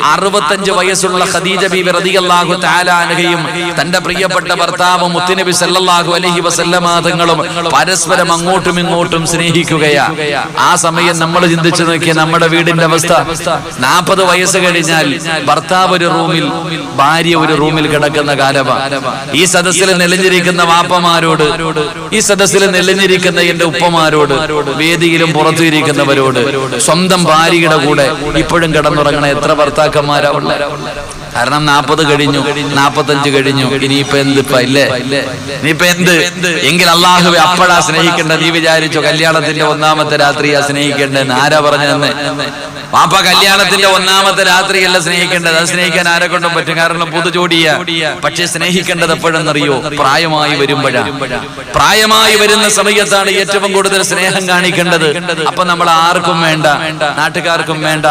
65 വയസ്സുള്ള ഖദീജ ബീബി റളിയല്ലാഹു തആല അൻഹയും തന്റെ പ്രിയപ്പെട്ട ഭർത്താവ് മുത്തുനബി സല്ലല്ലാഹു അലൈഹി വസല്ലമ തങ്ങളും പരസ്പരം അങ്ങോട്ടും ഇങ്ങോട്ടും സ്നേഹിക്കുകയാ. ആ സമയം നമ്മൾ ചിന്തിച്ചു നോക്കിയ നമ്മുടെ വീടിന്റെ അവസ്ഥ. 40 വയസ്സ് കഴിഞ്ഞാൽ ഭർത്താവ് ഒരു റൂമിൽ, ഭാര്യ ഒരു റൂമിൽ കിടക്കുന്ന കാലമാണ്. ഈ സദസ്സിൽ നെളിഞ്ഞിരിക്കുന്ന വാപ്പമാരോട്, ഈ സദസ്സിൽ നെളിഞ്ഞിരിക്കുന്ന എന്റെ ഉപ്പമാരോട്, വേദിയിലും പുറത്തിരിക്കുന്നവരോട്, സ്വന്തം ഭാര്യയുടെ കൂടെ ഇപ്പോഴും കിടന്നുറങ്ങണ എത്ര ഭർത്താക്കന്മാരാ ഉള്ളത്? കാരണം 40 കഴിഞ്ഞു, 45 കഴിഞ്ഞു, ഇനിയിപ്പോ എന്തിപ്പ ഇല്ലേ? ഇനിയിപ്പോ എന്ത്? എങ്കിൽ അള്ളാഹുവെ അപ്പോഴാ സ്നേഹിക്കേണ്ടത്. നീ വിചാരിച്ചോ കല്യാണത്തിന്റെ 1ാമത്തെ രാത്രിയാ സ്നേഹിക്കേണ്ടതെന്ന്? ആരാ പറഞ്ഞതെന്ന്? പാപ്പ കല്യാണത്തിന്റെ 1ാമത്തെ രാത്രിയല്ല സ്നേഹിക്കേണ്ടത്. അത് സ്നേഹിക്കാൻ ആരെ കൊണ്ടും പറ്റും, കാരണം പുതുജോടിയാ. പക്ഷെ സ്നേഹിക്കേണ്ടത് എപ്പോഴെന്നറിയോ? പ്രായമായി വരുമ്പോഴാണ്. പ്രായമായി വരുന്ന സമയത്താണ് ഏറ്റവും കൂടുതൽ സ്നേഹം കാണിക്കേണ്ടത്. അപ്പൊ നമ്മൾ ആർക്കും വേണ്ട, നാട്ടുകാർക്കും വേണ്ട,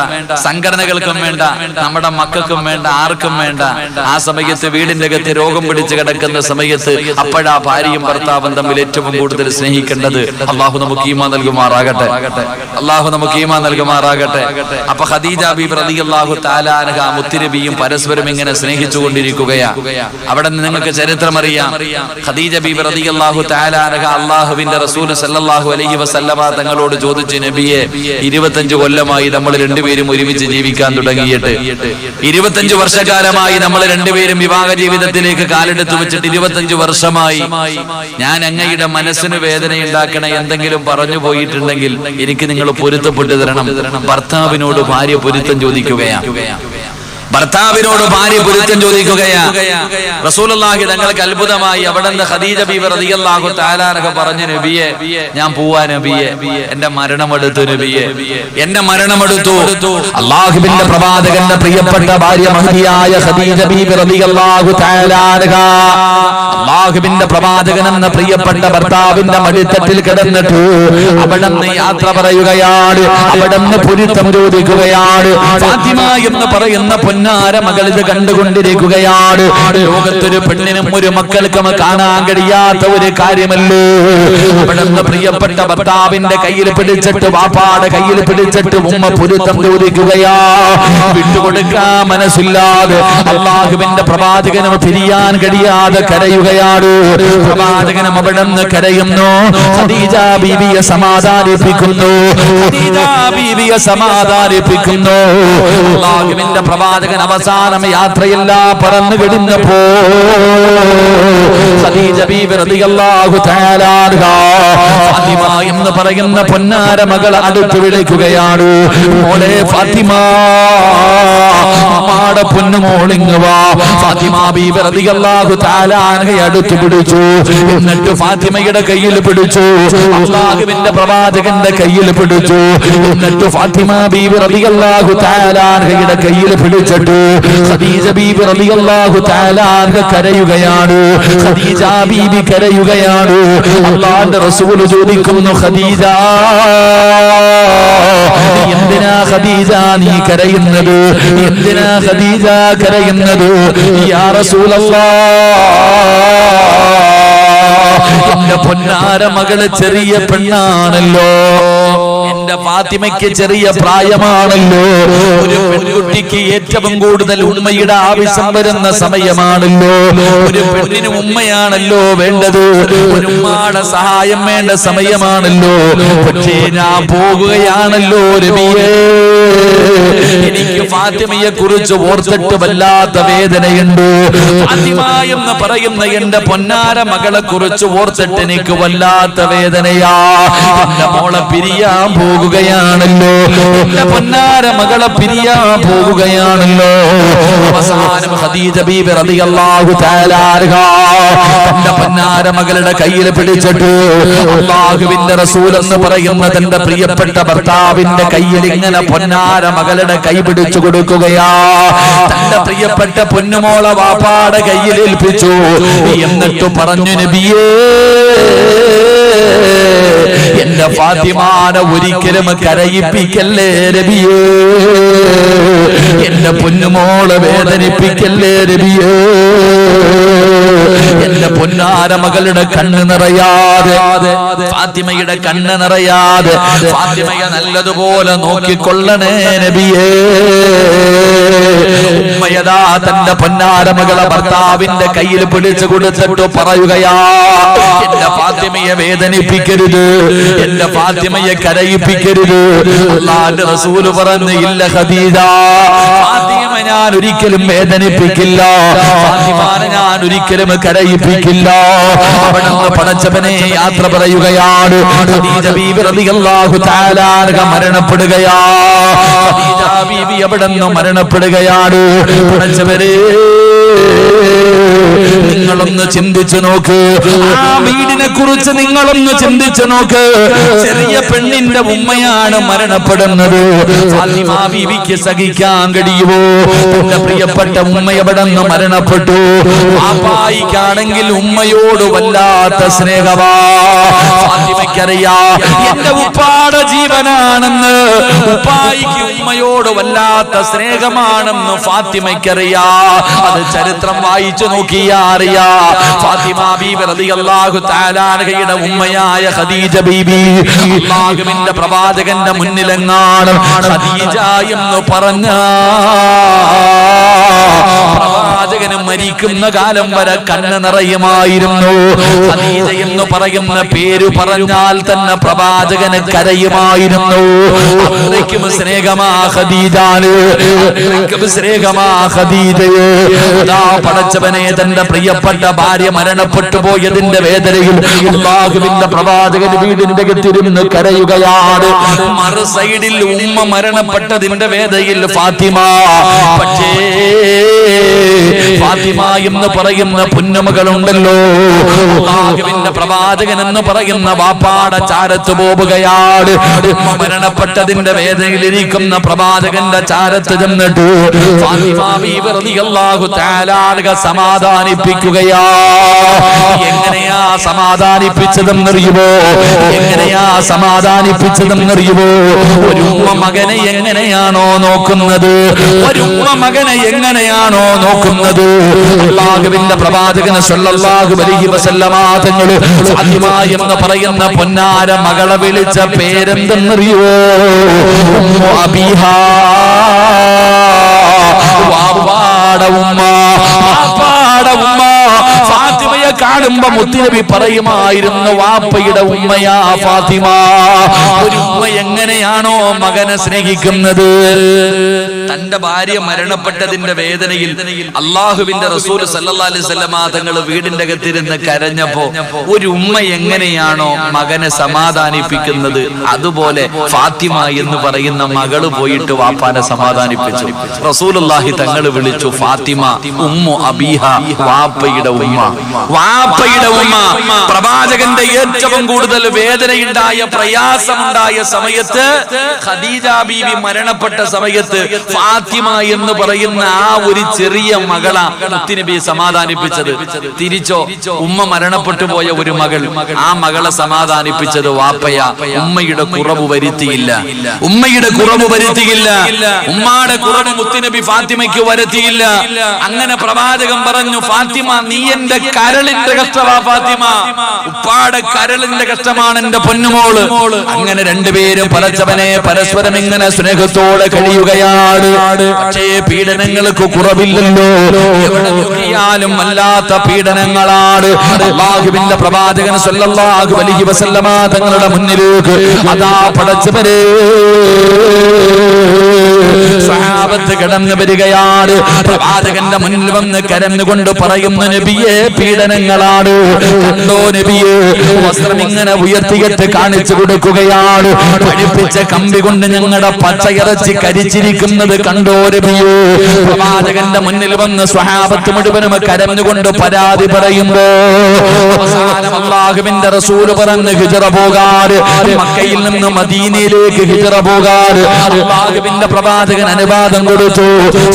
സംഘടനകൾക്കും വേണ്ട, നമ്മുടെ മക്കൾക്കും വേണ്ട, ആർക്കും വേണ്ട. ആ സമയത്ത് വീടിന്റെ അകത്ത് രോഗം പിടിച്ച് കിടക്കുന്ന സമയത്ത് അപ്പോഴാ ഭാര്യയും ഭർത്താവും തമ്മിൽ ഏറ്റവും കൂടുതൽ സ്നേഹിക്കേണ്ടത്. അള്ളാഹു നമുക്ക് ഈമാൻ നൽകുമാറാകട്ടെ. അള്ളാഹു നമുക്ക് ഈമാൻ നൽകുമാറാകട്ടെ. അപ്പൊ ഖദീജ ബീബി റളിയല്ലാഹു തആല അൻഹ മുത്തുനബിയും പരസ്പരം ഇങ്ങനെ സ്നേഹിച്ചുകൊണ്ടിരിക്കുകയാ. അവിടെ നിങ്ങൾക്ക് ചരിത്രം അറിയാം. ഖദീജ ബീബി റളിയല്ലാഹു തആല അൻഹ അല്ലാഹുവിന്റെ റസൂൽ സല്ലല്ലാഹു അലൈഹി വസല്ലമ തങ്ങളോട് ചോദിച്ചു, നബിയെ 25 കൊല്ലമായി നമ്മൾ രണ്ടുപേരും ഒരുമിച്ച് ജീവിക്കാൻ തുടങ്ങിയിട്ട്, 25 വർഷക്കാലമായി നമ്മൾ രണ്ടുപേരും വിവാഹ ജീവിതത്തിലേക്ക് കാലെടുത്തു വെച്ചിട്ട് 25 വർഷമായി. ഞാൻ അങ്ങയുടെ മനസ്സിന് വേദനയുണ്ടാക്കണ എന്തെങ്കിലും പറഞ്ഞു പോയിട്ടുണ്ടെങ്കിൽ എനിക്ക് നിങ്ങൾ പൊരുത്തപ്പെട്ടു തരണം. ഭർത്താവിനോട് ഭാര്യ പൊരുത്തം ചോദിക്കുകയാണ്. ഭർത്താവിനോട് ഭാര്യ പൊരുത്തം ചോദിക്കുകയാ. റസൂലുള്ളാഹി തങ്ങൾക്ക് അത്ഭുതമായി. അവിടെ നിന്ന് ഖദീജ ബീബി റളിയല്ലാഹു തആല അൻഹ പറഞ്ഞു, നബിയെ ഞാൻ പോവാ നബിയെ, എന്റെ മരണമെടുത്തു നബിയെ, എന്റെ മരണമെടുത്തു. അല്ലാഹുവിന്റെ പ്രവാചകന്റെ പ്രിയപ്പെട്ട ഭാര്യ മഹദിയായ ഖദീജ ബീബി റളിയല്ലാഹു തആല അൻഹ അല്ലാഹുവിന്റെ പ്രവാചകൻ എന്ന പ്രിയപ്പെട്ട ഭർത്താവിന്റെ മടിത്തട്ടിൽ കിടന്നിട്ട് അവിടെ നിന്ന് യാത്ര പറയുകയാണ്. അവിടെ നിന്ന് പൊരുത്തം ചോദിക്കുകയാണ്. ഫാത്തിമ എന്ന് പറയുന്ന പൊന്നാര മകൾ ഇത് കണ്ടുകൊണ്ടിരിക്കുകയാണ്. ലോകത്തൊരു പെണ്ണിനും ഒരു മക്കൾക്കും കാണാൻ കഴിയാത്ത ഒരു കാര്യമല്ലോ. അവിടെ പ്രിയപ്പെട്ട ഭർത്താവിന്റെ കയ്യിൽ പിടിച്ചിട്ട്, വാപ്പാടെ കയ്യിൽ പിടിച്ചിട്ട് ഉമ്മ പൊരുത്തം ചോദിക്കുകയാ. വിട്ടുകൊടുക്കാൻ മനസ്സില്ലാതെ അല്ലാഹുവിന്റെ പ്രവാചകനും പിരിയാൻ കഴിയാതെ കരയുകയാണ്. പ്രവാചകനും അവിടെ നിന്ന് കരയുന്നു. ഖദീജ ബീവിയെ സമാധാനിപ്പിക്കുന്നു. ഖദീജ ബീവിയെ സമാധാനിപ്പിക്കുന്നു. അല്ലാഹുവിന്റെ പ്രവാചകൻ അവസാനം യാത്രയെല്ലാം പറന്നു കിടന്നപ്പോ ഖദീജ ബീബി റളിയല്ലാഹു തആല അൻഹ ഫാത്തിമ എന്ന് പറയുന്ന പൊന്നാര മകൾ അടുത്ത് വിളിക്കുകയാണ്. മോളെ ഫാത്തിമ, അമ്മാടെ പൊന്നുമോളിങ്ങ് വാ. ഫാത്തിമ ബീബി റളിയല്ലാഹു തആല അൻഹ അടുത്ത് പിടിച്ചു. എന്നിട്ട് ഫാത്തിമയുടെ കയ്യിൽ പിടിച്ചു. അല്ലാഹുവിന്റെ പ്രവാചകന്റെ കയ്യിൽ പിടിച്ചു. എന്നിട്ട് ഫാത്തിമ ബീബി റളിയല്ലാഹു തആല അൻഹയുടെ കയ്യിൽ പിടിച്ചിട്ട് ഖദീജ ബീബി റളിയല്ലാഹു തആല അൻഹ കരയുകയാണ്. ഖദീജ ബീബി കരയുകയാണ്. അല്ലാഹുവിന്റെ റസൂൽ ചോദിക്കുന്നു, ഖദീജ എന്തിനാ ഖദീജ നീ കരയുന്നത്? എന്തിനാ ഖദീജ കരയുന്നത്? യാ റസൂലല്ലാഹ്, എന്റെ പൊന്നാര മകള് ചെറിയ പെണ്ണാണല്ലോ, എന്റെ ഫാത്തിമയ്ക്ക് ചെറിയ പ്രായമാണല്ലോ. ഒരു പെൺകുട്ടിക്ക് ഏറ്റവും കൂടുതൽ ഉമ്മയുടെ ആവശ്യം വരുന്ന സമയമാണല്ലോ. ഒരു പെണ്ണിന് ഉമ്മയാണല്ലോ വേണ്ടത്, ഒരു ഉമ്മയുടെ സഹായം വേണ്ട സമയമാണല്ലോ. പക്ഷേ ഞാൻ പോകുകയാണല്ലോ നബിയേ, എനിക്ക് ഫാത്തിമയെ കുറിച്ച് ഓർത്തിട്ട് വല്ലാത്ത വേദനയുണ്ട്. ഫാത്തിമ എന്ന് പറയുന്ന എന്റെ പൊന്നാര മകളെ കുറിച്ച് ഓർത്തിട്ട് എനിക്ക് വല്ലാത്ത വേദനയാ. എന്റെ മോളെ പിരിയാൻ പോകുകയാണല്ലോ, എന്റെ പൊന്നാര മകളെ പിരിയാൻ പോകുകയാണല്ലോ. അവസാനം ഖദീജ ബീബി റളിയല്ലാഹു തആല അൻഹ തന്റെ പൊന്നാര മകളുടെ കയ്യിൽ പിടിച്ചിട്ട് അല്ലാഹുവിന്റെ റസൂൽ എന്ന് പറയുന്ന തന്റെ പ്രിയപ്പെട്ട ഭർത്താവിന്റെ കയ്യിൽ ഇങ്ങനെ പൊന്നാര മകളുടെ കൈ പിടിച്ചു കൊടുക്കുകയാ. തന്റെ പ്രിയപ്പെട്ട പൊന്നുമോളെ വാപ്പാടെ കയ്യിൽ ഏൽപ്പിച്ചു. എന്നിട്ട് പറഞ്ഞു, നബിയേ, എന്റെ ഫാത്തിമാനെ ഒരിക്കലും കരയിപ്പിക്കല്ലേ നബിയേ, എന്റെ പൊന്നുമോളെ വേദനിപ്പിക്കല്ലേ നബിയേ. എന്റെ പൊന്നാര മകളുടെ കണ്ണ് നിറയാതെ, ഫാത്തിമയുടെ കണ്ണ് നിറയാതെ ഫാത്തിമയെ നല്ലതുപോലെ നോക്കിക്കൊള്ളണേ നബിയേ. ബീവിയതാ തന്റെ പൊന്നാര മകളെ ഭർത്താവിന്റെ കയ്യിൽ പിടിച്ചു കൊടുത്തിട്ട് പറയുകയാ, എന്റെ ഫാത്തിമയെ വേദനിപ്പിക്കരുത്, എന്റെ ഫാത്തിമയെ കരയിപ്പിക്കരുത്. അല്ലാഹുവിന്റെ റസൂൽ പറഞ്ഞു, ഇല്ല ഖദീജ, ഫാത്തിമ ഞാൻ ഒരിക്കലും വേദനിപ്പിക്കില്ല, ഫാത്തിമയെ ഞാൻ ഒരിക്കലും കരയിപ്പിക്കില്ല. അവിടുന്ന് പടച്ചവനെ യാത്ര പറയുകയാണ്. ഖദീജ ബീവി റളിയല്ലാഹു തആല അൻഹ മരണപ്പെടുകയാ. ഖദീജ ബീവി അവിടുന്ന് മരണപ്പെടുകയാണ്. പടച്ചവനെ നിങ്ങളൊന്ന് ചിന്തിച്ചു നോക്ക്, ആ വീടിനെ കുറിച്ച് നിങ്ങളൊന്ന് ചിന്തിച്ചു നോക്ക്. ചെറിയ പെണ്ണിന്റെ ഉമ്മയാണ് മരണപ്പെടുന്നത്. ഫാത്തിമ ബീവിക്ക് സഹിക്കാൻ കഴിയുമോ? തന്റെ പ്രിയപ്പെട്ട ഉമ്മ എവിടെന്ന് മരണപ്പെട്ടു. വാപ്പായിക്കാണെങ്കിൽ ഉമ്മയോട് വല്ലാത്ത സ്നേഹമാ. ഫാത്തിമയ്ക്കറിയാ എന്റെ ഉപ്പാടെ ജീവനാണെന്ന്, ഉപ്പായിക്ക് ഉമ്മയോട് വല്ലാത്ത സ്നേഹമാണെന്ന് ഫാത്തിമയ്ക്കറിയാ. അത് ചരിത്രം വായിച്ചു നോക്കിയാ അറിയാ. ഫാത്തിമ ബീവി റളിയല്ലാഹു തആല അൻഹയുടെ ഉമ്മയായ ഖദീജ ബീവി അല്ലാഹുവിന്റെ പ്രവാചകന്റെ മുന്നിലെങ്ങാനും ഖദീജ എന്ന് പറഞ്ഞ പ്രവാചകന് മരിക്കുന്ന കാലം വരെ കണ്ണ് നിറയുമായിരുന്നു. ഖദീജ എന്ന് പറയുന്ന പേര് പറഞ്ഞാൽ തന്നെ പ്രവാചകന് കരയുമായിരുന്നു. അത്രയ്ക്കും സ്നേഹമാ ഖദീജാന്, അത്രയ്ക്കും സ്നേഹമാ ഖദീജയെ. അതാ പടച്ചവനെ തന്റെ പ്രിയപ്പെട്ട ഭാര്യ മരണപ്പെട്ടു പോയതിന്റെ വേദനയിൽ അല്ലാഹുവിന്റെ പ്രവാചകൻ വീടിന്റെ അകത്തിരുന്ന് കരയുകയാണ്. മറു സൈഡിൽ ഉമ്മ മരണപ്പെട്ടതിന്റെ വേദനയിൽ ഫാത്തിമ. പക്ഷേ ഫാത്തിമ എന്ന് പറയുന്ന പൊന്നുമകളുണ്ടല്ലോ, അല്ലാഹുവിന്റെ പ്രവാചകൻ എന്ന് പറയുന്ന വാപ്പാടെ ചാരത്ത് പോവുകയാണ്. ഉമ്മ മരണപ്പെട്ടതിന്റെ വേദനയിലിരിക്കുന്ന പ്രവാചകന്റെ ചാരത്ത് ചെന്നിട്ട് ഫാത്തിമ ബീവി റളിയല്ലാഹു തആല അൻഹ സമാധാനിപ്പിക്കുകയാ. എങ്ങനെയാ സമാധാനിപ്പിച്ചതെന്നറിയുമോ? എങ്ങനെയാ സമാധാനിപ്പിച്ചതെന്നറിയുമോ? ഒരു ഉമ്മ മകനെ എങ്ങനെയാണോ നോക്കുന്നത്, ഒരു ഉമ്മ മകനെ എങ്ങനെയാണോ നോക്കുന്നത്, അല്ലാഹുവിന്റെ പ്രവാചകൻ സ്വല്ലല്ലാഹു അലൈഹി വസല്ലമ തങ്ങൾ ഫാത്തിമ എന്ന് പറയുന്ന പൊന്നാര മകളെ വിളിച്ച പേരെന്തെന്നറിയോ? ഉമ്മു അബീഹാ, വാപ്പാടെ ഉമ്മ, വാപ്പാടെ ഉമ്മ. ഫാത്തിമയെ കാണുമ്പോ മുത്തുനബി പറയുമായിരുന്നു, വാപ്പയുടെ ഉമ്മയാ ഫാത്തിമ. ഒരു ഉമ്മ എങ്ങനെയാണോ മകനെ സ്നേഹിക്കുന്നത്. തന്റെ ഭാര്യ മരണപ്പെട്ടതിന്റെ വേദനയിൽ അല്ലാഹുവിന്റെ റസൂൽ സല്ലല്ലാഹു അലൈഹി വസല്ലമ തങ്ങൾ വീടിന്റെ അകത്തിരുന്ന് കരഞ്ഞപ്പോ ഒരു ഉമ്മ എങ്ങനെയാണോ മകനെ സമാധാനിപ്പിക്കുന്നത്, അതുപോലെ ഫാത്തിമ എന്ന് പറയുന്ന മകള് പോയിട്ട് വാപ്പാനെ സമാധാനിപ്പിച്ചു. റസൂലുള്ളാഹി തങ്ങൾ വിളിച്ചു ഫാത്തിമ ഉമ്മു അബീഹ, വാപ്പയുടെ ഉമ്മ, വാപ്പയുടെ ഉമ്മ. പ്രവാചകന്റെ ഏറ്റവും കൂടുതൽ വേദനയുണ്ടായ പ്രയാസമുണ്ടായ സമയത്ത് ഖദീജ ബീവി മരണപ്പെട്ട സമയത്ത് ഫാത്തിമ എന്ന് പറയുന്ന ആ ഒരു ചെറിയ മകളാ മുത്തുനബി സമാധാനിപ്പിച്ചത്. തിരിച്ചോ, ഉമ്മ മരണപ്പെട്ടു പോയ ഒരു മകൾ, ആ മകളെ സമാധാനിപ്പിച്ചത് വാപ്പയാ. ഉമ്മയുടെ കുറവ് വരുത്തിയില്ല, ഉമ്മയുടെ കുറവ് വരുത്തിയില്ല, ഉമ്മാടെ കുറവ് മുത്തുനബി ഫാത്തിമയ്ക്ക് വരുത്തിയില്ല. അങ്ങനെ പ്രവാചകൻ പറഞ്ഞു, ഫാത്തിമ നീ എന്റെ കരളിന്റെ കഷ്ടമാ ഫാത്തിമ, ഉപ്പാടെ കരളിന്റെ കഷ്ടമാണ് എന്റെ പൊന്നുമോള്. അങ്ങനെ രണ്ടുപേരും പരസ്പരനെ പരസ്പരം ഇങ്ങനെ സ്നേഹത്തോടെ കഴിയുകയാണ്. പക്ഷേ പീഡനങ്ങൾക്ക് കുറവില്ലല്ലോ, എവിടെ നോക്കിയാലും വല്ലാത്ത പീഡനങ്ങളാണ്. അല്ലാഹുവിന്റെ പ്രവാചകൻ സ്വല്ലല്ലാഹു അലൈഹി വസല്ലമ തങ്ങളുടെ മുന്നിലേക്ക് അതാ പടച്ചവരെ സഹാബത്ത് കടന്നു വരികയാണ്. പ്രവാചകന്റെ മുന്നിൽ വന്ന് കരഞ്ഞുകൊണ്ട് പറയുന്നു, നബിയെ പീഡനങ്ങളാണ്. കണ്ടോ നബിയെ, വസ്ത്രം ഇങ്ങനെ ഉയർത്തിയിട്ട് കാണിച്ചു കൊടുക്കുകയാണ്. പഠിപ്പിച്ച കമ്പി കൊണ്ട് ഞങ്ങളുടെ പച്ചയിറച്ചി കരിച്ചിരിക്കുന്നത് കണ്ടോ നബിയെ. പ്രവാചകന്റെ മുന്നിൽ വന്ന് സ്വഹാബത്ത് മുഴുവനും കരഞ്ഞുകൊണ്ട് പരാതി പറയുമ്പോ അവസാനം അല്ലാഹുവിന്റെ റസൂൽ പറഞ്ഞു, ഹിജ്റ പോകാറ്, മക്കയിൽ നിന്ന് മദീനയിലേക്ക് ഹിജ്റ പോകാറ്. അല്ലാഹുവിന്റെ പ്രവാചകൻ അനുവാദം കൊടുത്തു.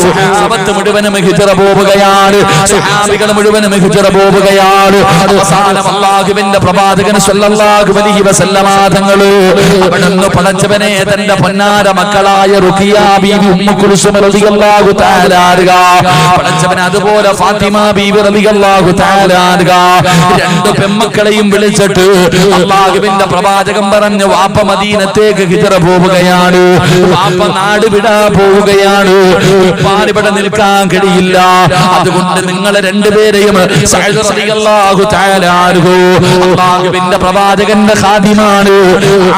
സ്വഹാബത്ത് മുഴുവനും ഹിജ്റ പോവുകയാണ്, സ്വഹാബികൾ മുഴുവനും ഹിജ്റ പോവുകയാണ്. അവസാനം അല്ലാഹുവിന്റെ പ്രവാചകൻ സ്വല്ലല്ലാഹു അലൈഹി വസല്ലമ തങ്ങൾ അവിടുന്ന് പടച്ചവനെ തന്റെ പൊന്നാര മക്കളായ റുഖിയ ബീവി, ഉമ്മ ഉമ്മു കുൽസും റളിയല്ലാഹു തആല അൻഹ, പടച്ചവൻ അതുപോലെ ഫാത്തിമ ബീവി റളിയല്ലാഹു തആല അൻഹ, രണ്ട് പെൺമക്കളെയും വിളിച്ചിട്ട് അല്ലാഹുവിന്റെ പ്രവാചകൻ പറഞ്ഞു, വാപ്പ മദീനത്തേക്ക് ഹിജ്റ പോവുകയാണ്, വാപ്പ നാട് വിടാൻ പോവുകയാണ്, ഇവിടെ നിൽക്കാൻ കഴിയില്ല, അതുകൊണ്ട് നിങ്ങളെ രണ്ടുപേരെയും സഅദ് റളിയല്ലാഹു തആല അൻഹു അല്ലാഹുവിന്റെ പ്രവാചകന്റെ ഖാദിമാണ്,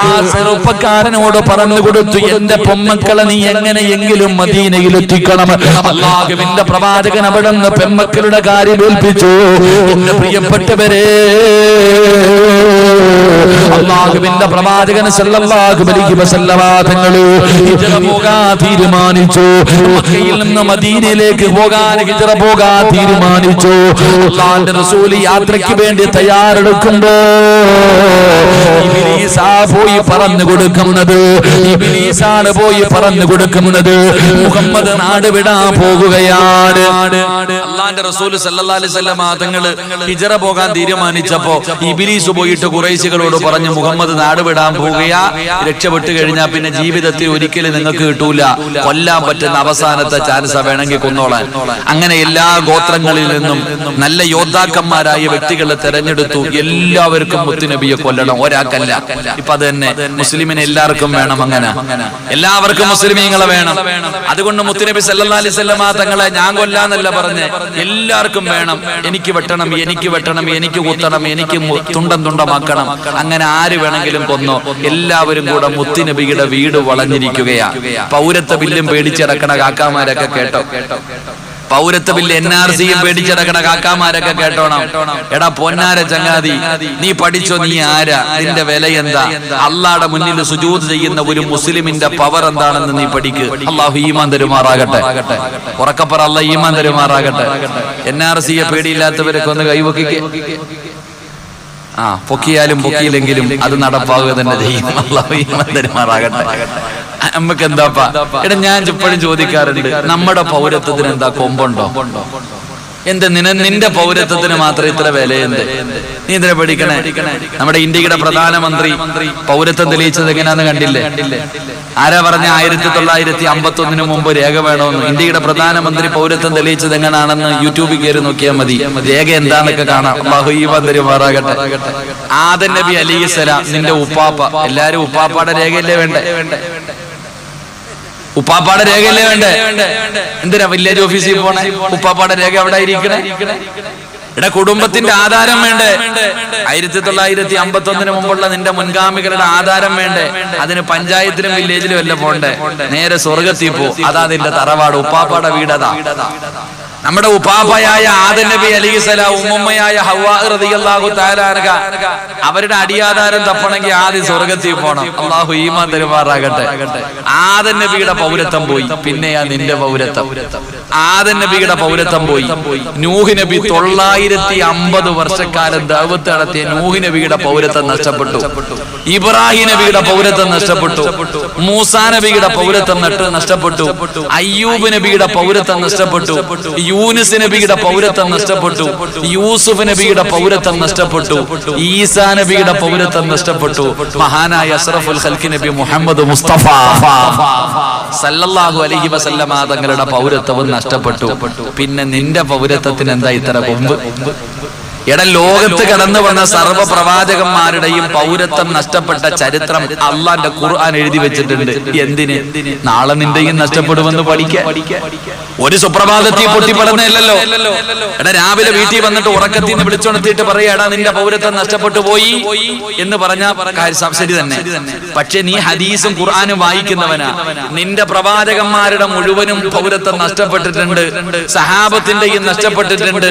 ആ ചെറുപ്പക്കാരനോട് പറഞ്ഞു കൊടുത്തു, എന്റെ പൊമ്മക്കളെ നീ എങ്ങനെയെങ്കിലും മദീനയിൽ എത്തിക്കണം. അല്ലാഹുവിന്റെ പ്രവാചകൻ അവിടെ നിന്ന് പെൺമക്കളുടെ കാര്യം ഏൽപ്പിച്ചു. എന്റെ പ്രിയപ്പെട്ടവരെ, അല്ലാഹുവിന്റെ പ്രവാചകൻ സല്ലല്ലാഹു അലൈഹി വസല്ലമ തങ്ങൾ ഹിജ്റ പോകാൻ തീരുമാനിച്ചു. മക്കയിൽ നിന്ന് മദീനയിലേക്ക് പോകാൻ ഹിജ്റ പോകാൻ തീരുമാനിച്ചു. അല്ലാഹുവിന്റെ റസൂൽ യാത്രയ്ക്ക് വേണ്ടി തയ്യാറെടുക്കുമ്പോ ഇബ്ലീസാ പോയി പറഞ്ഞു കൊടുക്കുന്നത്, ഇബ്ലീസാണ് പോയി പറഞ്ഞു കൊടുക്കുന്നത്, മുഹമ്മദ് നാട് വിടാൻ പോകുകയാണ്. അല്ലാഹുവിന്റെ റസൂൽ സല്ലല്ലാഹു അലൈഹി വസല്ലമ തങ്ങൾ ഹിജ്റ പോകാൻ തീരുമാനിച്ചപ്പോ ഇബ്ലീസ് പോയിട്ട് ഖുറൈശികളോട് പറഞ്ഞു, മുഹമ്മദ് നാട് വിടാൻ പോവുകയാ, രക്ഷപ്പെട്ടു കഴിഞ്ഞാൽ പിന്നെ ജീവിതത്തിൽ ഒരിക്കലും നിങ്ങൾക്ക് കിട്ടൂല, കൊല്ലാൻ പറ്റുന്ന അവസാനത്തെ ചാൻസ് വേണമെങ്കിൽ കൊന്നോളാൻ. അങ്ങനെ എല്ലാ ഗോത്രങ്ങളിൽ നിന്നും നല്ല യോദ്ധാക്കന്മാരായ വ്യക്തികളെ തെരഞ്ഞെടുത്തു. എല്ലാവർക്കും മുത്തുനബിയെ കൊല്ലണം, ഒരാൾക്കല്ല. ഇപ്പൊ അത് തന്നെ മുസ്ലിമിനെ എല്ലാവർക്കും വേണം, അങ്ങനെ എല്ലാവർക്കും മുസ്ലിമീങ്ങളെ വേണം. അതുകൊണ്ട് മുത്തുനബി സല്ലല്ലാഹു അലൈഹി വസല്ലമ തങ്ങളെ ഞാൻ കൊല്ലാന്നല്ല പറഞ്ഞ്, എല്ലാവർക്കും വേണം. എനിക്ക് വെട്ടണം, എനിക്ക് വെട്ടണം, എനിക്ക് കുത്തണം, എനിക്ക് തുണ്ടം തുണ്ടമാക്കണം. അങ്ങനെ ആര് വേണമെങ്കിലും കൊന്നോ. എല്ലാവരും കൂടെ മുത്തുനബിയുടെ വീട് വളഞ്ഞിരിക്കുകയാ. പൗരത്വ ബില്ലും പേടിച്ചടക്കണ കാക്കാമാരൊക്കെ കേട്ടോ, പൗരത്വ ബില്ല് NRCയും പേടിച്ചടക്കണ കാക്കാമാരൊക്കെ കേട്ടോണം. എടാ പൊന്നാര ചങ്ങാതി, നീ പഠിച്ചോ, നീ ആരാ, നിന്റെ വില എന്താ, അള്ളാഹുടെ മുന്നിൽ സുജൂദ് ചെയ്യുന്ന ഒരു മുസ്ലിമിന്റെ പവർ എന്താണെന്ന് നീ പഠിക്ക്. അള്ളാഹു ഈമാൻ തരുമാറാകട്ടെ, ഉറക്കപ്പറ അള്ളാഹു ഈമാൻ തരുമാറാകട്ടെ. NRCയെ പേടിയില്ലാത്തവരൊക്കെ ഒന്ന് കൈവക്കിക്ക്. പൊക്കിയാലും പൊക്കിയില്ലെങ്കിലും അത് നടപ്പാവുക തന്നെ ചെയ്യും. അള്ളാഹു ഈമാൻ തരുമാറാകട്ടെ. നമുക്ക് എന്താപ്പാ, എടാ ഞാൻ ഇപ്പോഴും ചോദിക്കാറുണ്ട്, നമ്മുടെ പൗരത്വത്തിന് എന്താ കൊമ്പുണ്ടോ? എന്ത് നിന്റെ പൗരത്വത്തിന് മാത്രം ഇത്ര വിലയുണ്ട്? നീ ഇതിനെ പഠിക്കണേ. നമ്മുടെ ഇന്ത്യയുടെ പ്രധാനമന്ത്രി പൗരത്വം തെളിയിച്ചത് എങ്ങനെയാന്ന് കണ്ടില്ലേ? ആരാ പറഞ്ഞ 1951 മുമ്പ് രേഖ വേണമെന്ന്? ഇന്ത്യയുടെ പ്രധാനമന്ത്രി പൗരത്വം തെളിയിച്ചത് എങ്ങനെയാണെന്ന് യൂട്യൂബിൽ കയറി നോക്കിയാൽ മതി, രേഖ എന്താന്നൊക്കെ കാണാം. അല്ലാഹു ഈമാൻ തരുമാറാകട്ടെ. ആദം നബി അലൈഹിസ്സലാം, നിന്റെ ഉപ്പാപ്പ, എല്ലാരും ഉപ്പാപ്പാടെ രേഖയല്ലേ വേണ്ടേ? ഉപ്പാപ്പാടെ രേഖയല്ലേ വേണ്ടേ? എന്തിനാ വില്ലേജ് ഓഫീസിൽ പോണേ? ഉപ്പാപ്പാടെ രേഖ എവിടെ ഇരിക്കണേ? ഇവിടെ കുടുംബത്തിന്റെ ആധാരം വേണ്ടേ? 1951 മുമ്പുള്ള നിന്റെ മുൻഗാമികളുടെ ആധാരം വേണ്ടേ? അതിന് പഞ്ചായത്തിലും വില്ലേജിലും എല്ലാം പോണ്ടേ? നേരെ സ്വർഗത്തിൽ പോ, അതാ നിന്റെ തറവാട്, ഉപ്പാപ്പാടെ വീടതാ. നമ്മുടെ ഉപ്പാപ്പയായ ആദം നബി അലൈഹിസ്സലാം, ഉമ്മയായ ഹവ്വാ റളിയല്ലാഹു തആല അൻഹ, അവരുടെ അടിയാധാരം തപ്പണമെങ്കിൽ ആദ്യം സ്വർഗത്തിൽ പോകണം. അല്ലാഹു ഈമാൻ തരുമാറാകട്ടെ. ആദം നബിയുടെ പൗരത്വം പോയി, പിന്നെയാ നിന്റെ പൗരത്വം. ആദം നബിയുടെ പൗരത്വം പോയി. നൂഹ് നബി 950 വർഷക്കാലം ദഅവത്ത് നടത്തിയ നൂഹ് നബിയുടെ പൗരത്വം നഷ്ടപ്പെട്ടു. ഇബ്രാഹിം നബിയുടെ പൗരത്വം നഷ്ടപ്പെട്ടു. മൂസാ നബിയുടെ പൗരത്വം നഷ്ടപ്പെട്ടു. അയ്യൂബ് നബിയുടെ പൗരത്വം നഷ്ടപ്പെട്ടു. യൂനുസ് നബിയുടെ പൗരത്വം നഷ്ടപ്പെട്ടു. യൂസുഫ് നബിയുടെ പൗരത്വം നഷ്ടപ്പെട്ടു. ഈസാ നബിയുടെ പൗരത്വം നഷ്ടപ്പെട്ടു. മഹാനായ അഷ്റഫുൽ ഖൽഖ് നബി മുഹമ്മദ് മുസ്തഫ സല്ലല്ലാഹു അലൈഹി വസല്ലമ തങ്ങളുടെ പൗരത്വവും നഷ്ടപ്പെട്ടു. പിന്നെ നിന്റെ പൗരത്വത്തിന് എന്താ ഇത്ര കൊമ്പ്? എടാ, ലോകത്ത് കടന്നു വന്ന സർവ്വ പ്രവാചകന്മാരുടെയും പൗരത്വം നഷ്ടപ്പെട്ട ചരിത്രം അള്ളാന്റെ ഖുർആൻ എഴുതി വെച്ചിട്ടുണ്ട്. എന്തിന്? നാളെ നിന്റെയും നഷ്ടപ്പെടുമെന്ന് പഠിക്കാൻ. ഒരു സുപ്രഭാതത്തിൽ പൊട്ടിപ്പടന്നല്ലോ. എടാ, രാവിലെ വീട്ടിൽ വന്നിട്ട് ഉറക്കത്തിൽ നിന്ന് വിളിച്ചുണർത്തിയിട്ട് പറയാ, എടാ നിന്റെ പൗരത്വം നഷ്ടപ്പെട്ടു പോയി എന്ന് പറഞ്ഞാൽ ശരി തന്നെ. പക്ഷെ നീ ഹദീസും ഖുർആനും വായിക്കുന്നവനാ. നിന്റെ പ്രവാചകന്മാരുടെ മുഴുവനും പൗരത്വം നഷ്ടപ്പെട്ടിട്ടുണ്ട്. സഹാബത്തിന്റെയും നഷ്ടപ്പെട്ടിട്ടുണ്ട്.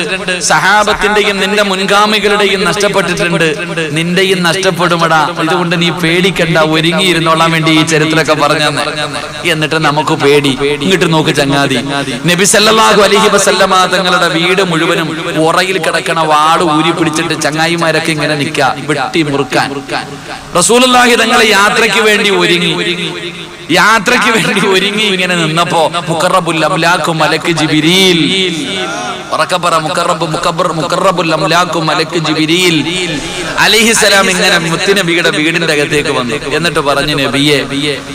സഹാബത്തിന്റെയും നിന്റെ മുൻഗാമികളുടെയും നഷ്ടപ്പെട്ടിട്ടുണ്ട്. നിന്റെയും നഷ്ടപ്പെടുമടാ. ഇതുകൊണ്ട് നീ പേടിക്കണ്ട, ഒരുങ്ങിയിരുന്നോളാൻ വേണ്ടി ഈ ചരിത്രമൊക്കെ പറഞ്ഞെന്ന്. എന്നിട്ട് നമുക്ക് പേടി. ഇങ്ങോട്ട് നോക്ക് ചങ്ങാതി, നബി സല്ലല്ലാഹു അലൈഹി വസല്ലമ തങ്ങളുടെ വീട് മുഴുവനും ഉറയിൽ കിടക്കണ വാട് ഊരി പിടിച്ചിട്ട് ചങ്ങായിമാരൊക്കെ ഇങ്ങനെ നിൽക്കുക, വെട്ടി മുറുക്കാൻ. റസൂലുള്ളാഹി തങ്ങളെ യാത്രയ്ക്ക് വേണ്ടി ഒരുങ്ങി. യാത്രയ്ക്ക് വേണ്ടി ഒരുങ്ങി ഇങ്ങനെ നിന്നപ്പോ മുഖറബുൽ അംലാഖു മലക്ക് ജിബ്രീൽ, ഉറക്കപ്പറ മുഖറബുൽ അംലാഖു മലക്ക് ജിബ്രീൽ അലൈഹിസ്സലാം ഇങ്ങനെ മുത്തുനബിയുടെ വീടിന്റെ അകത്തേക്ക് വന്നു. എന്നിട്ട് പറഞ്ഞു, നബിയെ,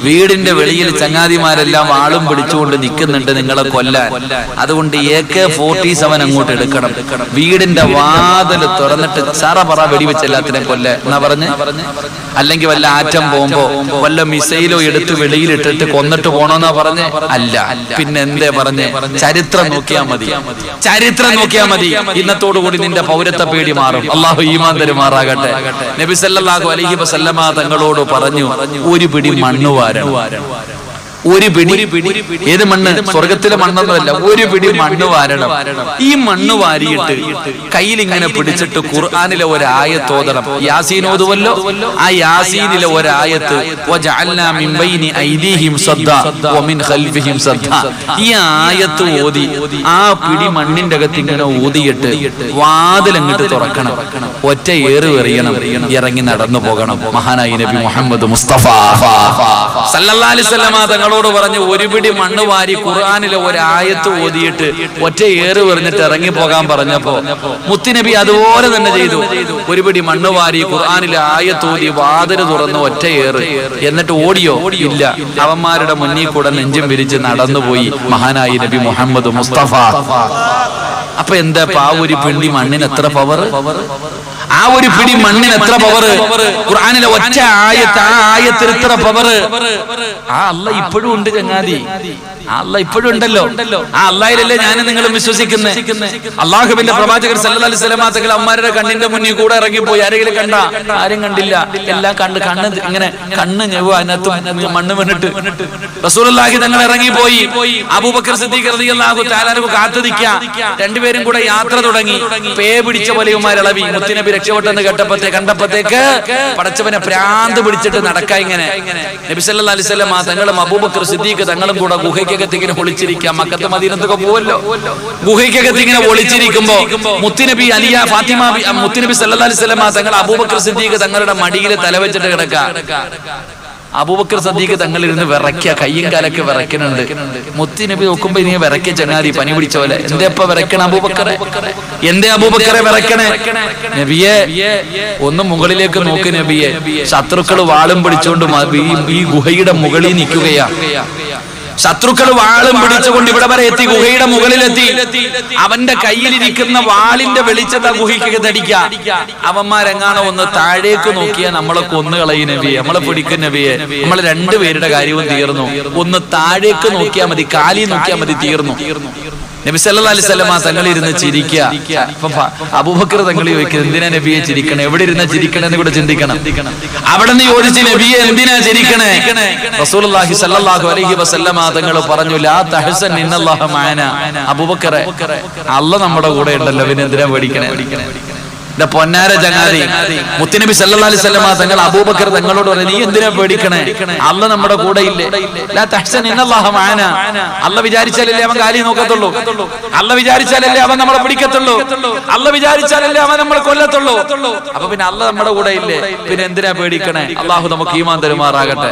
വീടിന്റെ വെളിയിൽ ചങ്ങാതിമാരെല്ലാം ആളും പിടിച്ചുകൊണ്ട് നിൽക്കുന്നുണ്ട് നിങ്ങളെ കൊല്ലാൻ. അതുകൊണ്ട് AK-47 അങ്ങോട്ട് എടുക്കണം. വീടിന്റെ വാതിൽ തുറന്നിട്ട് പറ വെടിവെച്ച് എല്ലാത്തിനെ കൊല്ല എന്നാ പറഞ്ഞ്. അല്ലെങ്കിൽ വല്ല ആറ്റം പോകുമ്പോ വല്ല മിസൈലോ എടുത്ത് വെളിയിലിട്ടിട്ട് കൊന്നിട്ട് പോണോന്നാ പറഞ്ഞ്? അല്ല. പിന്നെ എന്തേ പറഞ്ഞ്? ചരിത്രം നോക്കിയാ മതി, ചരിത്രം നോക്കിയാ മതി. ഇന്നത്തോടുകൂടി നിന്റെ പൗരത്വ പേടി മാറും. അള്ളാഹു ഈമാൻ തരുമാറാകട്ടെ. നബി സല്ലല്ലാഹു അലൈഹി വസല്ലമ തങ്ങളോട് പറഞ്ഞു, ഒരു പിടി മണ്ണ് വാരണം. ഒരു പിടി, ഏത് മണ്ണ്? സ്വർഗത്തിലെ മണ്ണൊന്നുമല്ല, ഒരു പിടി മണ്ണ് വാരണം. ഈ മണ്ണ് വാരിയിട്ട് കയ്യിലിങ്ങനെ പിടിച്ചിട്ട് ഖുർആനിലെ ഒരായത്ത് ഓതണം. യാസീൻ ഓതുവല്ലോ, ആ യാസീനിലെ ഒരായത്ത്, വജഅൽനാ മിൻ ബൈനി ഐദീഹിം സദ്ദാ വമിൻ ഖൽഫിഹിം സദ്ദാ, ഈ ആയത്ത് ഓതി ആ പിടി മണ്ണിന്റെ അകത്ത് ഇങ്ങനെ ഊതിയിട്ട് വാതിലങ്ങിട്ട് തുറക്കണം. ഒറ്റ ഏറ് എറിയണം, ഇറങ്ങി നടന്നു പോകണം. മഹാനായ നബി മുഹമ്മദ് മുസ്തഫ സല്ലല്ലാഹു അലൈഹി വസല്ലം തങ്ങൾ പറഞ്ഞു, ഒരു പിടി മണ്ണ് വാരി ഖുർആനിലെ ഒരായത്ത് ഓതിയിട്ട് ഒറ്റ ഏറ് എറിഞ്ഞിട്ട് ഇറങ്ങി പോകാൻ പറഞ്ഞപ്പോ മുത്തുനബി അതുപോലെ തന്നെ ചെയ്തു. ഒരു പിടി മണ്ണ് വാരി ഖുർആനിലെ ആയത്ത് ഓതി വാതില് തുറന്ന് ഒറ്റ ഏറ്. എന്നിട്ട് ഓടിയോ? ഇല്ല. അവന്മാരുടെ മുന്നിൽ കൂടെ നെഞ്ചും വിരിച്ച് നടന്നുപോയി മഹാനായ നബി മുഹമ്മദ് മുസ്തഫ. അപ്പൊ എന്താ ആ ഒരു പിടി മണ്ണിന് എത്ര പവർ? ആ ഒരു പിടി മണ്ണിന് എത്ര പവർ? ഖുർആനിലെ ഒറ്റ ആയത്ത്, ആ ആയത്തിന് എത്ര പവർ? ആ അല്ലാഹ് ഇപ്പോഴും ഉണ്ട് ചങ്ങാതി, ആ അല്ലാഹ് ഇപ്പോഴും ഉണ്ടല്ലോ. ആ അല്ലാഹിലല്ലേ ഞാനും നിങ്ങളും വിശ്വസിക്കുന്നത്. അല്ലാഹുവിന്റെ പ്രവാചകർ സല്ലല്ലാഹു അലൈഹി വസല്ലം തങ്ങൾ അമ്മാരുടെ കണ്ണിന്റെ മുന്നിൽ കൂടെ ഇറങ്ങിപ്പോയി. ആരെങ്കിലും കണ്ട? ആരും കണ്ടില്ല. എല്ലാം കണ്ണ് ഇങ്ങനെ കണ്ണ് ഞെവ്വ, അതിനകത്ത് മണ്ണ് വീണിട്ട് റസൂലുള്ളാഹി തങ്ങൾ ഇറങ്ങിപ്പോയി. അബൂബക്കർ സിദ്ദീഖ് റളിയല്ലാഹു തആല അൻഹു കാത്തു നിൽക്കുക. രണ്ടുപേരും കൂടെ യാത്ര തുടങ്ങി. പേ പിടിച്ച പോലെയുമാർ ഇളവി. മുത്തുനബി രക്ഷപ്പെട്ടെന്ന് കണ്ടപ്പോഴത്തേക്ക് പടച്ചവനെ ഭ്രാന്ത് പിടിച്ചിട്ട് നടക്കാ. ഇങ്ങനെ നബി സല്ലല്ലാഹു അലൈഹി വസല്ലം തങ്ങളും അബൂബക്കർ സിദ്ദീഖ് തങ്ങളും കൂടെ ഗുഹയ്ക്കകത്ത് ഇങ്ങനെ ഒളിച്ചിരിക്കാം. മക്കത്ത് മദീനത്തൊക്കെ പോവല്ലോ. ഗുഹയ്ക്കകത്ത് ഇങ്ങനെ ഒളിച്ചിരിക്കുമ്പോ മുത്തുനബി അലിയ ഫാത്തിമ മുത്തുനബി സല്ലല്ലാഹു അലൈഹി വസല്ലം തങ്ങൾ അബൂബക്കർ സിദ്ദീഖ് തങ്ങളുടെ മടിയിൽ തലവെച്ചിട്ട് കിടക്ക. അബൂബക്കർ സിദ്ദീഖ് തങ്ങളിരുന്ന് വിറയ്ക്ക, കയ്യും കാലൊക്കെ വിറയ്ക്കുന്നുണ്ട്. മുത്തുനബി നോക്കുമ്പോ ഇനി വിറയ്ക്ക ചങ്ങാതി, പനി പിടിച്ച പോലെ. എന്തേപ്പ വിറയ്ക്കണ അബൂബക്കറെ? എന്തേ അബൂബക്കറെ വിറയ്ക്കണേ? നബിയെ, ഒന്ന് മുകളിലേക്ക് നോക്ക് നബിയെ. ശത്രുക്കൾ വാളും പിടിച്ചോണ്ട് ഈ ഗുഹയുടെ മുകളിൽ നിൽക്കുകയാ. ശത്രുക്കൾ വാളും പിടിച്ചുകൊണ്ട് ഇവിടെ വരെ എത്തി, ഗുഹയുടെ മുകളിലെത്തി. അവന്റെ കയ്യിലിരിക്കുന്ന വാളിന്റെ വെളിച്ചത്തെ ഗുഹയ്ക്ക് തടിക്ക. അവന്മാരെങ്ങാണോ ഒന്ന് താഴേക്ക് നോക്കിയാ നമ്മളെ കൊന്നുകളയും നബിയെ, നമ്മളെ പിടിക്കും നബിയെ. നമ്മളെ രണ്ടുപേരുടെ കാര്യവും തീർന്നു. ഒന്ന് താഴേക്ക് നോക്കിയാൽ മതി, കാലി നോക്കിയാൽ മതി, തീർന്നു. നബി സല്ലല്ലാഹു അലൈഹി വസല്ലം തങ്ങൾ ഇരുന്ന് ചിരിക്കുക. അബൂബക്കർ തങ്ങൾ ചോദിക്കുന്നത്, എന്തിനാ നബിയെ ചിരിക്കണേ? എവിടെ ഇരുന്നാ ചിരിക്കണെന്ന് കൂടെ ചിന്തിക്കണം. അവിടെ നിന്ന് ചോദിച്ചു, നബിയെ എന്തിനാ ചിരിക്കണേ? റസൂലുള്ളാഹി സല്ലല്ലാഹു അലൈഹി വസല്ലം തങ്ങൾ പറഞ്ഞു, ലാ തഹ്സൻ ഇന്നല്ലാഹ മഅനാ. അബൂബക്കറെ, അല്ലാഹ് നമ്മുടെ കൂടെ ഉണ്ടല്ലോ, പിന്നെ എന്തിനാ പേടിക്കണേ? പൊന്നാര ചങ്ങാതി, മുത്തുനബി സല്ലല്ലാഹു അലൈഹി വസല്ലം തങ്ങൾ അബൂബക്കർ തങ്ങളോട് പറഞ്ഞു, നീ എന്തിനാ പേടിക്കണേ? അല്ലാഹ് നമ്മുടെ കൂടെ ഇല്ലേ? ലാ തഹ്സൻ ഇന്നല്ലാഹ മഅനാ. അല്ലാഹ് വിചാരിച്ചാലല്ലേ അവൻ കാലി നോക്കത്തുള്ളൂ. അല്ലാഹ് വിചാരിച്ചാലല്ലേ അവൻ നമ്മളെ പിടിക്കത്തുള്ളൂ. അല്ലാഹ് വിചാരിച്ചാലല്ലേ അവൻ നമ്മളെ കൊല്ലത്തുള്ളൂ. അപ്പൊ പിന്നെ അല്ലാഹ് നമ്മുടെ കൂടെ ഇല്ലേ, പിന്നെ എന്തിനാ പേടിക്കണേ? അല്ലാഹു നമുക്ക് ഈമാൻ തരുമാറാകട്ടെ.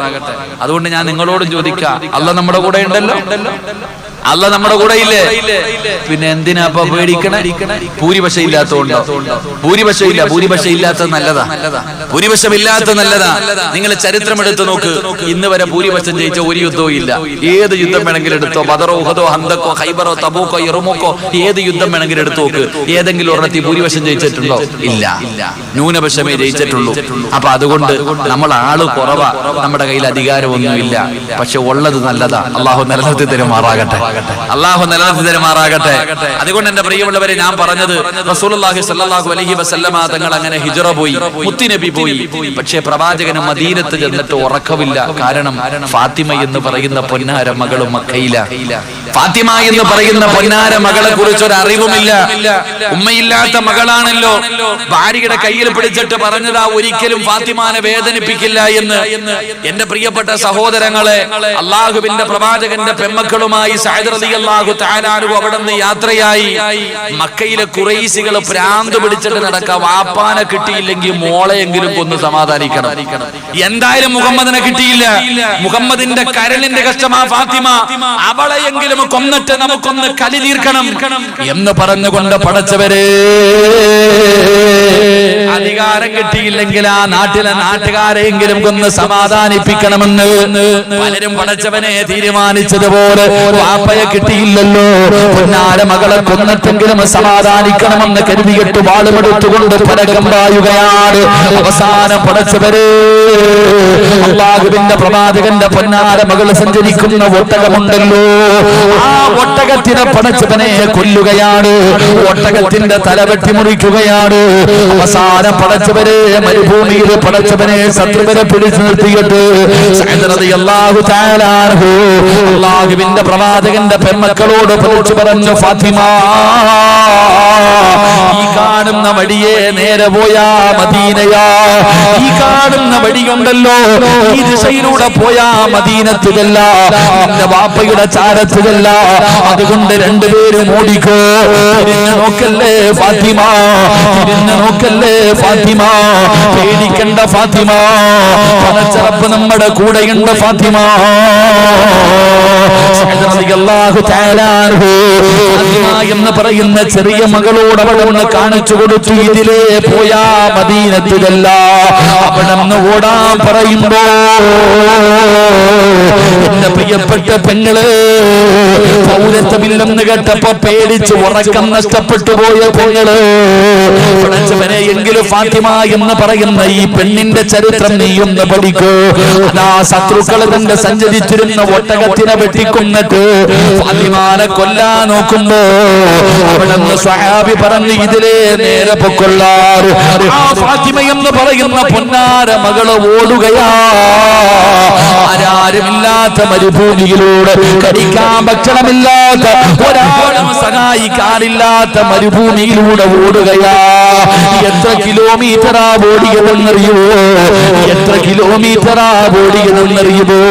അതുകൊണ്ട് ഞാൻ നിങ്ങളോടും ചോദിക്കാം, അല്ലാഹ് നമ്മുടെ കൂടെ ഉണ്ടല്ലോ, അല്ലാഹ് നമ്മുടെ കൂടെ ഇല്ലേ, പിന്നെ എന്തിനാ അപ്പൊ പേടിക്കണേ? ഭൂരിപക്ഷം ഇല്ലാത്തതുകൊണ്ടോ? ഭൂരിപക്ഷം ഇല്ല. ഭൂരിപക്ഷം ഇല്ലാത്തത് നല്ലതാ, ഭൂരിപക്ഷം ഇല്ലാത്തത് നല്ലതാ. നിങ്ങൾ ചരിത്രം എടുത്തു നോക്ക്. ഇന്ന് വരെ ഭൂരിപക്ഷം ജയിച്ച ഒരു യുദ്ധവും ഇല്ല. ഏത് യുദ്ധം വേണമെങ്കിലും എടുത്തോ, ബദറോ ഉഹദോ ഹന്തക്കോ ഖൈബറോ തബൂക്കോ യർമൂക്കോ, ഏത് യുദ്ധം വേണമെങ്കിലും എടുത്തു നോക്ക്. ഏതെങ്കിലും ഒരെണ്ണത്തിൽ ഭൂരിപക്ഷം ജയിച്ചിട്ടുണ്ടോ? ഇല്ല. ന്യൂനപക്ഷമേ ജയിച്ചിട്ടുള്ളൂ. അപ്പൊ അതുകൊണ്ട് നമ്മൾ ആള് കുറവാ, നമ്മുടെ കയ്യിൽ അധികാരമൊന്നുമില്ല. പക്ഷെ ഉള്ളത് നല്ലതാ. അള്ളാഹു നിലനിർത്തി തരുമാറാകട്ടെ, അള്ളാഹു നിലനിർത്തി തരുമാറാകട്ടെ. അതുകൊണ്ട് എന്റെ പ്രിയമുള്ളവരെ, ഞാൻ പറഞ്ഞത് റസൂലുള്ളാഹി സ്വല്ലല്ലാഹു അലൈഹി വസല്ലമ തങ്ങൾ അങ്ങനെ ഹിജ്റ പോയി, മുത്തുനബി പോയി. പക്ഷേ പ്രവാചകന് മദീനത്ത് ചെന്നിട്ട് ഉറക്കമില്ല. കാരണം ഫാത്തിമ എന്ന് പറയുന്ന പൊന്നാര മകളും മക്കയില. ഫാത്തിമ എന്ന് പറയുന്ന പൊന്നാര മകളെ കുറിച്ച് ഒരു അറിവുമില്ല. ഉമ്മയില്ലാത്ത മകളാണല്ലോ. ഭാര്യയുടെ കയ്യിൽ പിടിച്ചിട്ട് പറഞ്ഞതാ ഒരിക്കലും ഫാത്തിമാനെ വേദനിപ്പിക്കില്ല എന്ന്. എന്റെ പ്രിയപ്പെട്ട സഹോദരങ്ങളെ, അള്ളാഹുവിന്റെ പ്രവാചകന്റെ പെമ്മക്കളുമായി സഅദ് റളിയല്ലാഹു തആല അൻഹു അവിടെ നിന്ന് യാത്രയായി. മക്കയിലെ ഖുറൈശികൾ ഭ്രാന്ത് പിടിച്ചിട്ട് നടക്കുക. വാപ്പാനെ കിട്ടിയില്ലെങ്കിൽ മോളെയെങ്കിലും കൊന്ന് സമാധാനിക്കണം. എന്തായാലും മുഹമ്മദിനെ കിട്ടിയില്ല. മുഹമ്മദിന്റെ കരളിന്റെ കഷ്ടമാ ഫാത്തിമ. അവളെയെങ്കിലും കൊന്നിട്ട് നമുക്കൊന്ന് കലി തീർക്കണം എന്ന് പറഞ്ഞുകൊണ്ട് പടച്ചവരെ, അധികാരം കിട്ടിയില്ലെങ്കിൽ ആ നാട്ടിലെ നാട്ടുകാരെയെങ്കിലും കൊന്ന് സമാധാനിപ്പിക്കണമെന്ന് പലരും പടച്ചവനെ തീരുമാനിച്ചതുപോലെ വാപ്പയെ കിട്ടിയില്ലല്ലോ, പൊന്നാര മകളെ കൊന്നിട്ടെങ്കിലും സമാധാനിക്കണമെന്ന് കരുതിയിട്ട് വാളുമെടുത്തുകൊണ്ട് പരക്കം പായുകയാണ്. അവസാനം പടച്ചവരെ, അല്ലാഹുവിന്റെ പ്രവാചകന്റെ പൊന്നാര മകൾ സഞ്ചരിക്കുന്ന ഒട്ടകമുണ്ടല്ലോ, ആ ഒട്ടകത്തിനെ പടച്ചവനെ കൊല്ലുകയാണ്. ഒട്ടകത്തിന്റെ തല വെട്ടി മുറിക്കുകയാണ്. അവസാനം പടച്ചവരെ മരുഭൂമിയിൽ പടച്ചവനെ ശത്രുവിനെ പിടിച്ചു നിർത്തിയിട്ട് സഅദ് റളിയല്ലാഹു തആല അൻഹു അല്ലാഹുവിന്റെ പ്രവാചകന്റെ പെൺമക്കളോട് വിളിച്ചു പറഞ്ഞു, ഫാത്തിമ, ഈ കാണുന്ന വഴിയെ നേരെ പോയാ മദീനയാ. ഈ കാണുന്ന വഴിയുണ്ടല്ലോ, ഈ ദിശയിലൂടെ പോയാ മദീനത്തിലല്ല, എന്റെ വാപ്പയുടെ ചാരത്തിലല്ല. അതുകൊണ്ട് രണ്ടുപേരും ഓടിക്കോ. തിരിഞ്ഞു നോക്കല്ലേ ഫാത്തിമ, തിരിഞ്ഞു നോക്കല്ലേ ഫാത്തിമ, പേടിക്കണ്ട ഫാത്തിമ, പടച്ചറപ്പ് നമ്മുടെ കൂടെയുണ്ട് ഫാത്തിമ. എന്ന് പറയുന്ന ചെറിയ മകളോട് അവിടെ ഒന്ന് കാണിച്ചു കൊടുത്തു, ഇതിലേ പോയാ മദീനത്തിലല്ല, അവിടെ നിന്ന് ഓടാൻ പറയുമ്പോ എന്റെ പ്രിയപ്പെട്ട പെങ്ങള് പൗരത്വമില്ലെന്ന് കേട്ടപ്പോ പേടിച്ച് ഉറക്കം നഷ്ടപ്പെട്ടു പോയ പെങ്ങള്, പടച്ചവനെ എങ്കിലും ഫാത്തിമ എന്ന് പറയുന്ന ഈ പെണ്ണിന്റെ ചരിത്രം നീ ഒന്ന് പഠിക്കൂ. അതാ ശത്രുക്കളെ കൊണ്ട് സഞ്ചരിച്ചിരുന്ന ഒട്ടകത്തിനെ വെട്ടിക്കൊന്നിട്ട് ഫാത്തിമാനെ കൊല്ലാൻ നോക്കുമ്പോ അവിടെ നിന്ന് സ്വഹാബി പറഞ്ഞു, ഇതിലേ നേരെ പൊക്കൊള്ളാറ്. ആ ഫാത്തിമ എന്ന് പറയുന്ന പൊന്നാര മകള് ഓടുകയാ. ആരാരുമില്ലാത്ത മരുഭൂമിയിലൂടെ, കഴിക്കാൻ ഭക്ഷണമില്ലാത്ത, ഒരാളും സഹായിക്കാനില്ലാത്ത മരുഭൂമിയിലൂടെ ഓടുകയാ. എത്ര കിലോമീറ്ററാ ഓടിയതെന്നറിയുമോ? എത്ര കിലോമീറ്ററാ ഓടിയതെന്നറിയുമോ?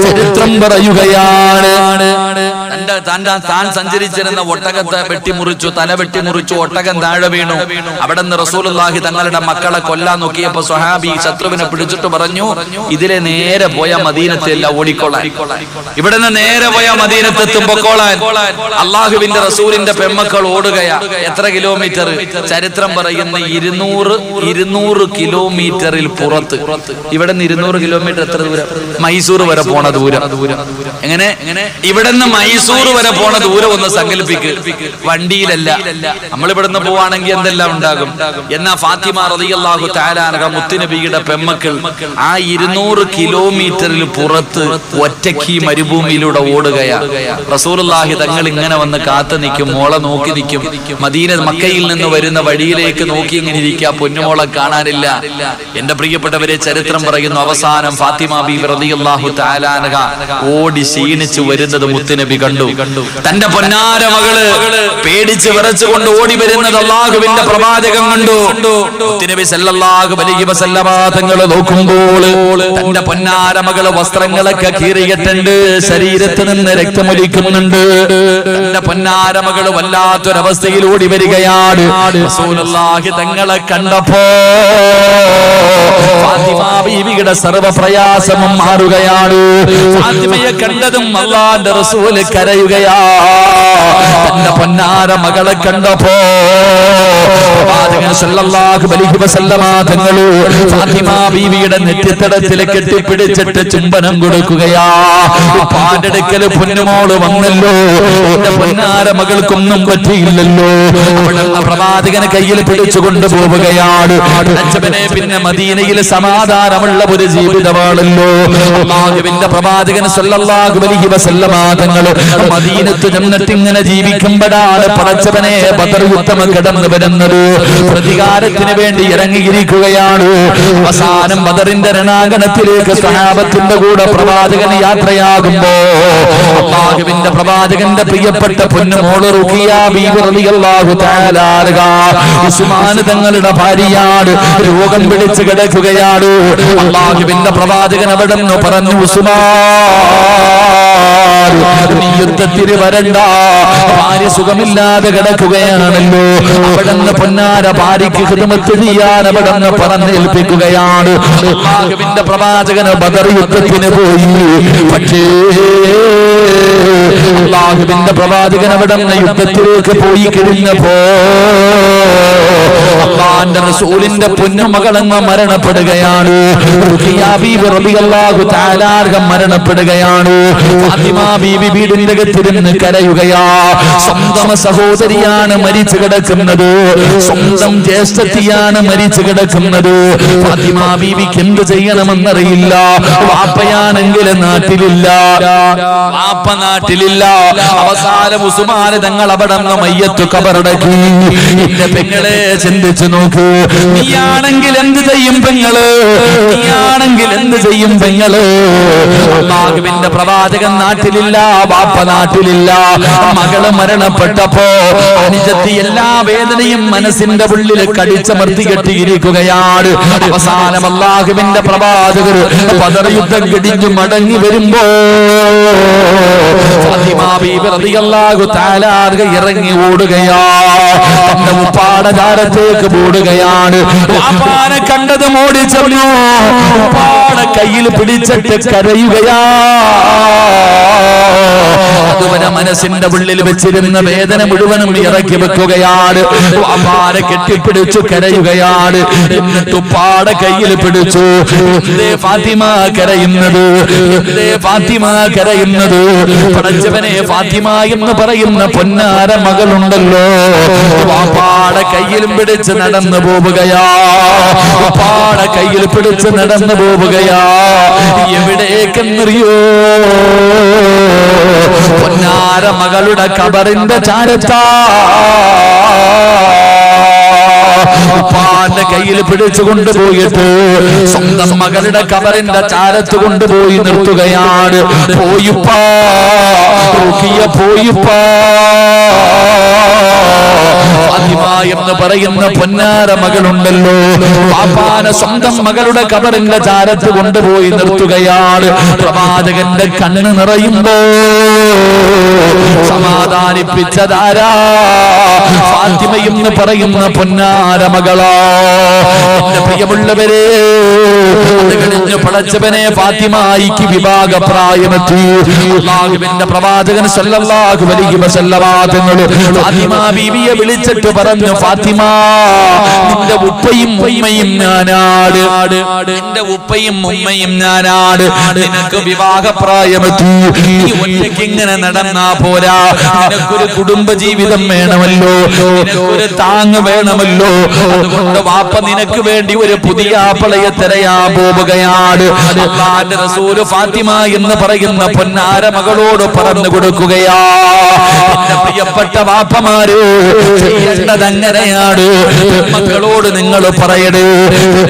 ചരിത്രം പറയുകയാണ്, താൻ സഞ്ചരിച്ചിരുന്ന ഒട്ടകത്തെ വെട്ടിമുറിച്ചു, തല വെട്ടിമുറിച്ചു, ഒട്ടകം താഴെ വീണു. അവിടെ നിന്ന് റസൂലുള്ളാഹി തങ്ങളുടെ മക്കളെ കൊല്ലാൻ നോക്കിയപ്പോ സ്വഹാബി ശത്രുവിനെ പിടിച്ചിട്ട് പറഞ്ഞു, ഇതിലെ നേരെ പോയ മദീനത്തെല്ല ഓടിക്കൊള്ളാൻ. ഇവിടെ നിന്ന് നേരെ പോയ മദീനത്തെത്തുമ്പോളാൻ. അള്ളാഹുവിന്റെ റസൂലിന്റെ പെമ്മക്കൾ ഓടുകയാ. എത്ര കിലോമീറ്റർ? ചരിത്രം പറയുന്ന 200 കിലോമീറ്ററിൽ പുറത്ത്. ഇവിടെ നിന്ന് 200 കിലോമീറ്റർ എത്ര ദൂരം? മൈസൂർ വരെ പോണ ദൂരം. എങ്ങനെ? ഇവിടെ നിന്ന് മൈസൂർ വരെ പോണ ദൂരം ഒന്ന് സങ്കല്പിക്ക്. വണ്ടിയിലല്ല. നമ്മളിവിടുന്ന് പോവാണെങ്കിൽ എന്തെല്ലാം ഉണ്ടാകും. എന്നാ ഫാത്തിമ റളിയല്ലാഹു തആല അൻഹ മുത്തുനബിയുടെ പെമ്മക്കൾ ആ 200 കിലോമീറ്ററിൽ പുറത്ത് ഒറ്റയ്ക്ക് മരുഭൂമിയിലൂടെ ഓടുകയാ. റസൂലുള്ളാഹി തങ്ങൾ ഇങ്ങനെ വന്ന് കാത്തു നിൽക്കും, മോളെ നോക്കി നിൽക്കും. മക്കയിൽ നിന്ന് വരുന്ന വഴിയിലേക്ക് നോക്കി ഇങ്ങനെ ഇരിക്കുക, പൊന്നുമോളെ കാണാനില്ല. എന്റെ പ്രിയപ്പെട്ടവരെ, ചരിത്രം പറയുന്നു, അവസാനം ഫാത്തിമ ബീവി റളിയല്ലാഹു തആല അൻഹ ഓടി ക്ഷീണിച്ചു വരുന്നത് മുത്തുനബി കണ്ടു. തന്റെ പൊന്നാര മകള് പേടിച്ച് വിറച്ചുകൊണ്ട് ഓടി വരുന്നത് അല്ലാഹുവിന്റെ പ്രവാചകൻ കണ്ടു. മുത്തുനബി സല്ലല്ലാഹു അലൈഹി വസല്ലമ തങ്ങൾ നോക്കുമ്പോൾ തന്റെ പൊന്നാര മകള് വസ്ത്രങ്ങളൊക്കെ കീറിയിട്ടുണ്ട്, ശരീരത്ത് നിന്ന് രക്തമൊലിക്കുന്നുണ്ട്. തന്റെ പൊന്നാര മകള് വല്ലാത്തൊരവസ്ഥയിൽ ഓടി വരികയാണ്. റസൂലുള്ളാഹി തങ്ങളെ കണ്ടപ്പോ ഫാത്തിമ ബീവിയുടെ സർവ്വപ്രയാസവും മാറുകയാണ്. ഫാത്തിമയെ കണ്ടതും അല്ലാഹുവിന്റെ റസൂൽ കരയുകയാ. തന്റെ പൊന്നാര മകളെ കണ്ടപ്പോ പ്രവാചകൻ സല്ലല്ലാഹു അലൈഹി വസല്ലമ തങ്ങൾ ഫാത്തിമ ബീവിയുടെ നെറ്റിത്തടത്തിൽ കെട്ടിപ്പിടിച്ചിട്ട് ചുംബനം കൊടുക്കുകയാ. പാണ്ടെടുക്കല് പൊന്നുമോള് വന്നല്ലോ, എന്റെ പൊന്നാര മകൾക്കൊന്നും പറ്റിയില്ലല്ലോ. പ്രവാചകനെ കയ്യിൽ പിടിച്ചു കൊണ്ടുപോവുകയാണ്. പിന്നെ മദീനയിൽ സമാധാനമുള്ള ഒരു ജീവിതമാണല്ലോ. അല്ലാഹുവിന്റെ പ്രവാചകൻ സല്ലല്ലാഹു അലൈഹി വസല്ലമ തങ്ങൾ മദീനത്ത് ചെന്നിട്ട് ഇങ്ങനെ ജീവിക്കുമ്പോഴാ കണ്ടാണ് പടച്ചവനെ ബദർ യുദ്ധം കടന്നു വരുന്നത്. പ്രതികാരത്തിന് വേണ്ടി ഇറങ്ങിയിരിക്കുകയാണ്. അവസാനം ബദറിന്റെ രണാങ്കണത്തിലേക്ക് സ്വഹാബത്തിന്റെ കൂടെ പ്രവാചകൻ യാത്രയാകുമ്പോ അല്ലാഹുവിന്റെ പ്രവാചകന്റെ പ്രിയപ്പെട്ട പൊന്നുമോള് റുഖിയ ബീവി റളിയല്ലാഹു തആല അൻഹ ഉസ്മാൻ തങ്ങളുടെ ഭാര്യയാണ്. രോഗം പിടിച്ചു കിടക്കുകയാണ്. അല്ലാഹുവിന്റെ പ്രവാചകൻ അവിടെ നിന്ന് പറഞ്ഞു, ഉസ്മാൻ നീ യുദ്ധത്തിന് വരണ്ട, ഭാര്യ സുഖമില്ലാതെ കിടക്കുകയാണല്ലോ. അവിടെ നിന്ന് പൊന്നാര ഭാര്യയ്ക്ക് ഖിദ്മത്ത് ചെയ്യാൻ അവിടെ നിന്ന് പറഞ്ഞേൽപ്പിക്കുകയാണ്. അല്ലാഹുവിന്റെ പ്രവാചകൻ ബദർ യുദ്ധത്തിന് പോയി. പക്ഷേ അല്ലാഹുവിന്റെ പ്രവാചകൻ അവിടെ നിന്ന് യുദ്ധത്തിലേക്ക് പോയി കഴിഞ്ഞപ്പോ അല്ലാഹുവിന്റെ റസൂലിന്റെ പൊന്നുമകളങ്ങ് മരണപ്പെടുകയാണ്. റുഖിയ ബീവി റളിയല്ലാഹു തആല അൻഹ മരണപ്പെടുകയാണ്. ഫാത്തിമ ബീവി വീടിന്റെ അകത്തിരുന്ന് കരയുകയാ. സ്വന്തം സഹോദരിയാണ് മരിച്ചു കിടക്കുന്നത്, സ്വന്തം ജ്യേഷ്ഠത്തിയാണ് മരിച്ചു കിടക്കുന്നത്. ഫാത്തിമ ബീവിക്ക് എന്ത് ചെയ്യണമെന്നറിയില്ല. വാപ്പയാണെങ്കിൽ നാട്ടിലില്ല, വാപ്പ നാട്ടിലില്ല. അവസാനം ഉസ്മാൻ തങ്ങൾ അവിടെ നിന്ന് മയ്യത്ത് ഖബറടക്കി. എന്റെ പെങ്ങളെ ചിന്തിച്ചു നോക്കൂ, നീയാണെങ്കിൽ എന്ത് ചെയ്യും പെങ്ങള്, നീയാണെങ്കിൽ എന്ത് ചെയ്യും പെങ്ങള്. അല്ലാഹുവിന്റെ പ്രവാചകൻ നാട്ടിലില്ല, വാപ്പ നാട്ടിലില്ല. മകള് മരണപ്പെട്ടപ്പോ അനുജത്തി എല്ലാ വേദനയും മനസ്സിന്റെ ഉള്ളിൽ കടിച്ചമർത്തി കെട്ടിയിരിക്കുകയാണ്. അവസാനം അല്ലാഹുവിന്റെ പ്രവാചകർ ബദർ യുദ്ധം കഴിഞ്ഞു മടങ്ങി വരുമ്പോ ഫാത്തിമ ബീവി റളിയല്ലാഹു തആല അൻഹ ഇറങ്ങി ഓടുകയാ. തന്റെ ഉപ്പാടെ ചാരത്തേക്ക് ഓടുകയാണ്. വാപ്പാനെ കണ്ടത് ഓടിച്ചെന്നു. ഉപ്പാടെ കയ്യിൽ പിടിച്ചിട്ട് കരയുകയാ. അതുവരെ മനസ്സിന്റെ ഉള്ളിൽ വെച്ചിരുന്ന വേദന മുഴുവനും ഇറക്കി വെക്കുകയാണ്. വാപ്പാനെ കെട്ടിപ്പിടിച്ചു കരയുകയാണ്. എന്നിട്ട് ഉപ്പാടെ കയ്യിൽ പിടിച്ചു. എന്തേ ഫാത്തിമ കരയുന്നത്, എന്തേ ഫാത്തിമ കരയുന്നത്. പടച്ചവനെ, ഫാത്തിമ എന്ന് പറയുന്ന പൊന്നാര മകളുണ്ടല്ലോ, വാപ്പാടെ കയ്യിലും പിടിച്ച് നടന്നു പോവുകയാ. വാപ്പാടെ കയ്യിൽ പിടിച്ച് നടന്നു പോവുകയാ. എവിടേക്കെന്നറിയോ? പൊന്നാര മകളുടെ ഖബറിന്റെ ചാരത്താ. ഉപ്പാന്റെ കയ്യിൽ പിടിച്ചു കൊണ്ടുപോയിട്ട് സ്വന്തം മകളുടെ ഖബറിന്റെ ചാരത്ത് കൊണ്ടുപോയി നിർത്തുകയാണ്. പോയിപ്പാ, റുഖിയ പോയിപ്പാ. ഫാത്തിമ എന്ന് പറയുന്ന പൊന്നാര മകളുണ്ടല്ലോ, പാപ്പാനെ സ്വന്തം മകളുടെ ഖബറിന്റെ ചാരത്ത് കൊണ്ടുപോയി നിർത്തുകയാണ്. പ്രവാചകന്റെ കണ്ണ് നിറയുമ്പോ സമാധാനിപ്പിച്ചതാരാ? ഫാത്തിമ എന്ന് പറയുന്ന പൊന്നാര മകളാ. എന്റെ പ്രിയമുള്ളവരെ, അത് കഴിഞ്ഞ് പടച്ചവനെ ഫാത്തിമയ്ക്ക് വിവാഹപ്രായമെത്തി. അല്ലാഹുവിന്റെ പ്രവാചകൻ സല്ലല്ലാഹു അലൈഹി വസല്ലമ തങ്ങൾ ഫാത്തിമ ബീവിയെ വിളിച്ചിട്ട് പറഞ്ഞു, ഫാത്തിമ, നിന്റെ ഉപ്പയും ഉമ്മയും ഞാനാണ്, നിന്റെ ഉപ്പയും ഉമ്മയും ഞാനാണ്. നിനക്ക് വിവാഹപ്രായമെത്തി. നീ ഒറ്റയ്ക്ക് ഇങ്ങനെ നടന്നാ പോരാ. നിനക്കൊരു കുടുംബ ജീവിതം വേണമല്ലോ, നിനക്കൊരു താങ്ങ് വേണമല്ലോ. അതുകൊണ്ട് വാപ്പ നിനക്ക് വേണ്ടി ഒരു പുതിയ ആപ്പിളയെ തിരയാൻ പോവുകയാണ്. അല്ലാഹുവിന്റെ റസൂൽ ഫാത്തിമ എന്ന് പറയുന്ന പൊന്നാര മകളോട് പറഞ്ഞു കൊടുക്കുകയാ, എന്റെ പ്രിയപ്പെട്ട വാപ്പമാര്, ചെയ്യേണ്ടത് അങ്ങനെയാണ്. മക്കളോട് നിങ്ങൾ പറയണേ,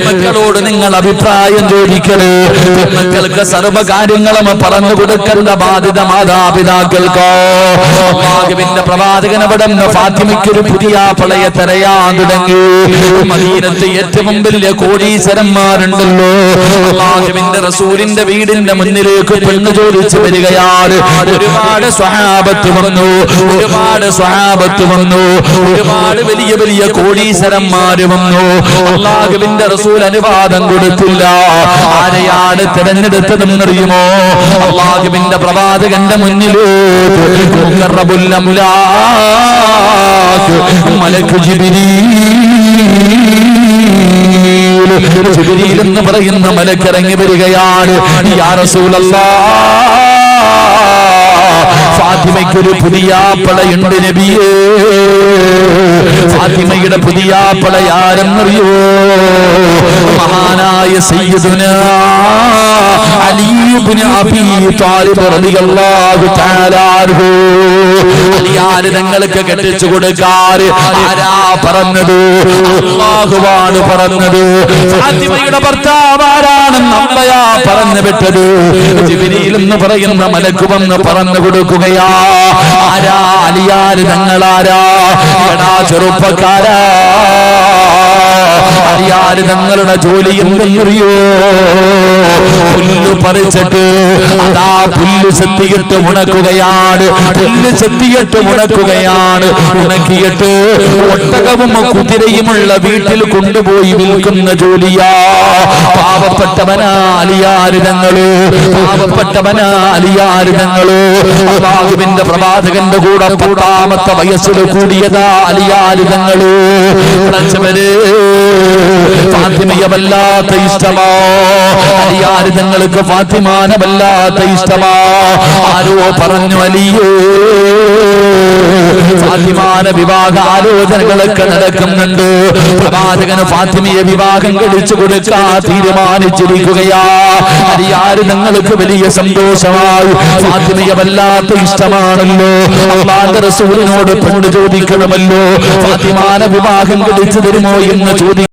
മക്കളോട് നിങ്ങൾ അഭിപ്രായം ചോദിക്കണേ. മക്കൾക്ക് സർവ്വകാര്യങ്ങളും പറഞ്ഞു കൊടുക്കേണ്ട ബാധ്യത മാതാപിതാക്കൾക്കോ. അല്ലാഹുവിന്റെ പ്രവാചകൻ അവിടെ ഫാത്തിമയ്ക്കൊരു പുതിയ ആപ്പിളയെ തിരയാൻ തുടങ്ങി. മദീനത്ത് ഏറ്റവും വലിയ കോടീശ്വരന്മാരുണ്ടല്ലോ, അല്ലാഹുവിന്റെ റസൂലിന്റെ വീടിന്റെ മുന്നിലേക്ക് പെണ്ണ് ചോദിച്ചു വരികയാണ്. ഒരുപാട് സ്വഹാബത്ത് വന്നു, ഒരുപാട് സ്വഹാബത്ത് വന്നു, ഒരുപാട് വലിയ വലിയ കോടീശ്വരന്മാര് വന്നു. അല്ലാഹുവിന്റെ റസൂൽ അനുവാദം കൊടുത്തില്ല. ആരെയാണ് തിരഞ്ഞെടുത്തതെന്നറിയുമോ? അല്ലാഹുവിന്റെ പ്രവാചകന്റെ മുന്നിലേക്ക് മുഖറബുൽ അംലാഖ് മലക്ക് ജിബ്രീൽ എന്ന് പറയുന്ന മലക്ക് ഇറങ്ങി വരികയാണ്. യാ റസൂലല്ലാഹ്, ഫാത്തിമയ്ക്കൊരു പുതിയ ആപ്പിളയുണ്ട് നബിയേ. ഫാത്തിമയുടെ പുതിയാപ്പളയാരെന്നറിയോ? മഹാനായ സയ്യിദുനാ അലി ഇബ്നു അബീ ത്വാലിബ് റളിയല്ലാഹു തആല അൻഹു. അലിയാര് തങ്ങൾക്ക് കെട്ടിച്ചു കൊടുക്കാൻ ആരാ പറഞ്ഞത്? അല്ലാഹുവാണ് പറഞ്ഞത്. ഫാത്തിമയുടെ ഭർത്താവ് ആരാണെന്ന് അള്ളയാ പറഞ്ഞു വിട്ടത്. ജിബ്രീൽ എന്ന് പറയുന്ന മലക്ക് വന്ന് പറഞ്ഞു കൊടുക്കുകയാ. ആരാ? അലിയാര് തങ്ങളാരാ? എടാ ചെറുപ്പക്കാരാ, അലിയാര് തങ്ങളുടെ ജോലി എന്തെന്നറിയോ? പുല്ല് പറിച്ചിട്ട് അതാ പുല്ല് ചെത്തിയിട്ട് ഉണക്കുകയാണ്. പുല്ല് ചെത്തിയിട്ട് ഉണക്കുകയാണ്. ഉണക്കിയിട്ട് ഒട്ടകവും കുതിരയുമുള്ള വീട്ടിൽ കൊണ്ടുപോയി വിൽക്കുന്ന ജോലിയാ. പാവപ്പെട്ടവനാ അലിയാര് തങ്ങള്, പാവപ്പെട്ടവനാ അലിയാര് തങ്ങള്. അല്ലാഹുവിന്റെ പ്രവാചകന്റെ കൂടെ 10ാമത്തെ വയസ്സിൽ കൂടിയതാ അലിയാര് തങ്ങള്. പഠിച്ചവര് ഫാത്തിമയെ വല്ലാത്ത ഇഷ്ടമാ. അലിയാര് തങ്ങൾക്ക് ഫാത്തിമാനെ വല്ലാത്ത ഇഷ്ടമാ. ആരോ പറഞ്ഞു അലിയേ ഫാത്തിമാനെ വിവാഹ ആലോചനകളൊക്കെ നടക്കുന്നുണ്ട്. പ്രവാചകന് ഫാത്തിമയെ വിവാഹം കഴിച്ചു കൊടുക്കാൻ തീരുമാനിച്ചിരിക്കുകയാ. അലിയാര് തങ്ങൾക്ക് വലിയ സന്തോഷമായി. ഫാത്തിമയെ വല്ലാത്ത ഇഷ്ടമാണല്ലോ. അല്ലാഹുവിന്റെ റസൂലിനോട് പെണ്ണ് ചോദിക്കണമല്ലോ. ഫാത്തിമാനെ വിവാഹം കഴിച്ചു തരുമോ എന്ന് ചോദിക്കും.